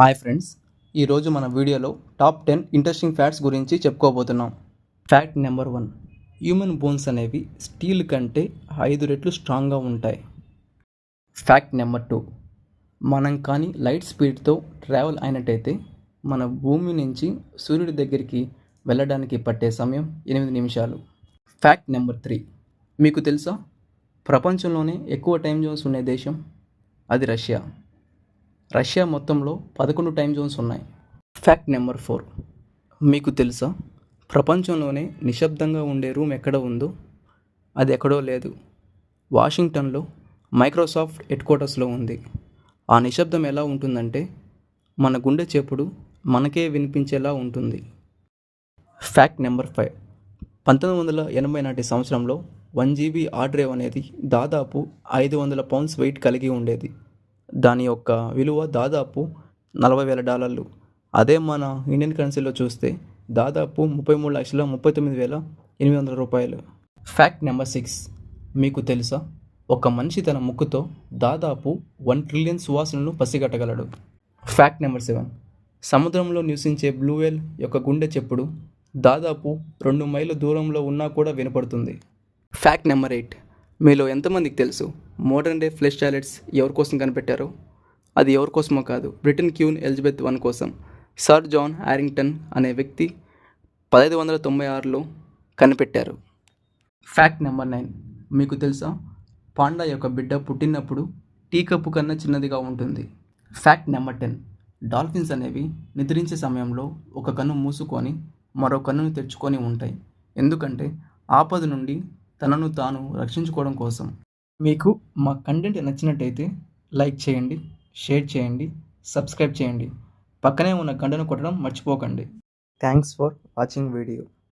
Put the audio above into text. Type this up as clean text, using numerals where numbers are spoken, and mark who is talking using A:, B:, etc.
A: Hi friends, ఈరోజు మన వీడియోలో టాప్ 10 ఇంట్రెస్టింగ్ ఫ్యాక్ట్స్ గురించి చెప్పుకోబోతున్నాం. ఫ్యాక్ట్ నెంబర్ 1, హ్యూమన్ బోన్స్ అనేవి స్టీల్ కంటే 5 రెట్లు స్ట్రాంగ్గా ఉంటాయి. ఫ్యాక్ట్ నెంబర్ 2, మనం కానీ లైట్ స్పీడ్తో ట్రావెల్ అయినట్టయితే మన భూమి నుంచి సూర్యుడి దగ్గరికి వెళ్ళడానికి పట్టే సమయం 8 నిమిషాలు. ఫ్యాక్ట్ నెంబర్ 3, మీకు తెలుసా ప్రపంచంలోనే ఎక్కువ టైం జోన్స్ ఉండే దేశం అది రష్యా. రష్యా మొత్తంలో 11 టైం జోన్స్ ఉన్నాయి. ఫ్యాక్ట్ నెంబర్ 4, మీకు తెలుసా ప్రపంచంలోనే నిశ్శబ్దంగా ఉండే రూమ్ ఎక్కడ ఉందో అది ఎక్కడో లేదు, వాషింగ్టన్లో మైక్రోసాఫ్ట్ హెడ్ క్వార్టర్స్లో ఉంది. ఆ నిశ్శబ్దం ఎలా ఉంటుందంటే మన గుండె చెప్పుడు మనకే వినిపించేలా ఉంటుంది. ఫ్యాక్ట్ నెంబర్ 5, 1980 నాటి సంవత్సరంలో 1 GB హార్డ్ డ్రైవ్ అనేది దాదాపు 500 పౌండ్స్ వెయిట్ కలిగి ఉండేది. దాని యొక్క విలువ దాదాపు $40,000. అదే మన ఇండియన్ కరెన్సీలో చూస్తే దాదాపు 33,39,800 రూపాయలు. ఫ్యాక్ట్ నెంబర్ 6, మీకు తెలుసా ఒక మనిషి తన ముక్కుతో దాదాపు 1 ట్రిలియన్ సువాసనలను పసిగట్టగలడు. ఫ్యాక్ట్ నెంబర్ 7, సముద్రంలో నివసించే బ్లూ వేల్ యొక్క గుండె చెప్పుడు దాదాపు 2 మైళ్ళ దూరంలో ఉన్నా కూడా వినపడుతుంది. ఫ్యాక్ట్ నెంబర్ 8, మీలో ఎంతమందికి తెలుసు మోడర్న్ డే ఫ్లష్ టాయిలెట్స్ ఎవరి కోసం కనిపెట్టారో? అది ఎవరి కోసమో కాదు, బ్రిటన్ క్వీన్ ఎలిజబెత్ I కోసం. సర్ జాన్ హ్యారింగ్టన్ అనే వ్యక్తి 1596లో కనిపెట్టారు. ఫ్యాక్ట్ నెంబర్ 9, మీకు తెలుసా పాండా యొక్క బిడ్డ పుట్టినప్పుడు టీ కప్పు కన్నా చిన్నదిగా ఉంటుంది. ఫ్యాక్ట్ నెంబర్ 10, డాల్ఫిన్స్ అనేవి నిద్రించే సమయంలో ఒక కన్ను మూసుకొని మరో కన్నును తెరుచుకొని ఉంటాయి, ఎందుకంటే ఆపద నుండి తనను తాను రక్షించుకోవడం కోసం. మీకు మా కంటెంట్ నచ్చినట్టయితే లైక్ చేయండి, షేర్ చేయండి, సబ్స్క్రైబ్ చేయండి, పక్కనే ఉన్న గంటను కొట్టడం మర్చిపోకండి. Thanks for watching video.